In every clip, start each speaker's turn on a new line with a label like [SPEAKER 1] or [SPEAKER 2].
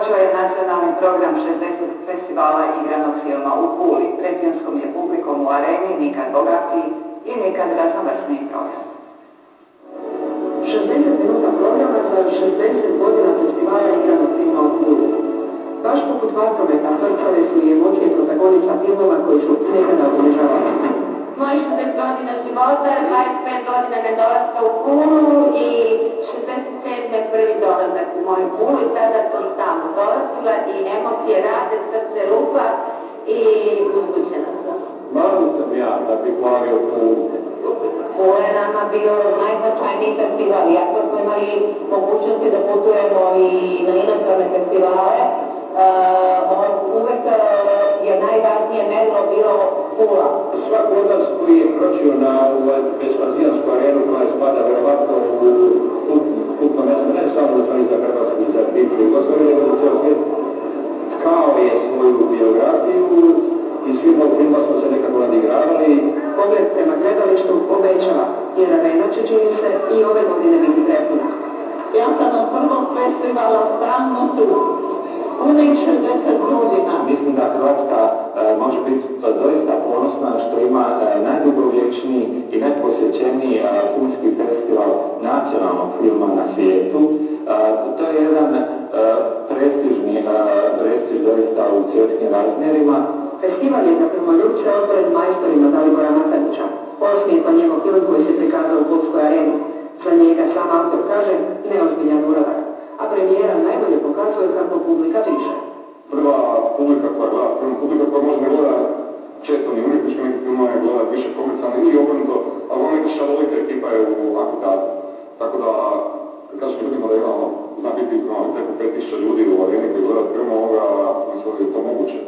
[SPEAKER 1] započeo je nacionalni program 60 festivala igranog filma u Puli. Pred filmskom je publikom u areni nikad bogati i nikad raznovrsni program. 60 minuta programa za 60 godina festivala igranog filma u Puli. Baš poput vatrometa vrcale su i emocije protagonista filmova koji su nekada obilježavali. Moje 60 godina života, 25 godina nedolaska u Pulu i 67. prvi dolazak u moju Pulu i tada to stalno dolazila i emocije rade, srce lupa i uzbućena sam.
[SPEAKER 2] Malo sam ja da bi hvalio Pulu.
[SPEAKER 1] Pula je nama bio najznačajniji festival, iako smo imali mogućnosti da putujemo i na inostrane festivale, uvek je najvažnije merilo bilo Pula.
[SPEAKER 2] Svako od nas koji je kročio na Vespazijansku arenu koja spada verovatno u putno mjesto, ne samo za Hrvatsku i za bivšu Jugoslaviju, nego za cijel svijet, tkao je svoju biografiju i svim ovim filmima smo se nekako nadigravali.
[SPEAKER 1] Pogled prema gledalištu obećava, jer arena će, čini se, i ove godine biti prepuna. Ja sam od prvog festivala stalno tu. Punih 60 godina.
[SPEAKER 2] Mislim da Hrvatska može biti doista ponosna što ima najdugovječniji i najposjećeniji filmski festival nacionalnog filma na svijetu. To je jedan prestiž doista u svjetskim razmjerima.
[SPEAKER 1] Festival je za filmoljubce otvoren majstorima Dalibora Matanića. Osmi je to njegov film koji se prikazao u Pulskoj areni. Za njega sam autor kaže neozbiljan uradak, a premijera najbolje pokazuje kako publika diše.
[SPEAKER 3] Prva publika koja gleda film, publika koja možda ne gleda često ni umjetničke neke filmove, gleda više komercijalne i obrnuto, ali ona neka šarolika ekipa je u akutatu. Tako da, kažem ljudima da imamo, zna biti preko 5000 ljudi u areni koji gleda film ovoga, mislim da je to moguće.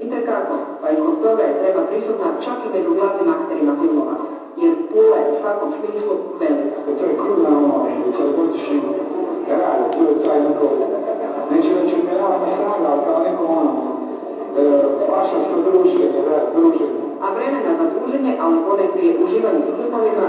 [SPEAKER 1] I tekako, pa i zbog toga je treba prisutna čak i među glavnim akterima filmova, jer Pula je u svakom smislu velika.
[SPEAKER 3] To je kruna celogodišnji rad, to je taj neko, neće reći umjerana snaga, ali kao neko pašarsko druženje.
[SPEAKER 1] A vremena za druženje, ali ponajprije uživanje s filmovima,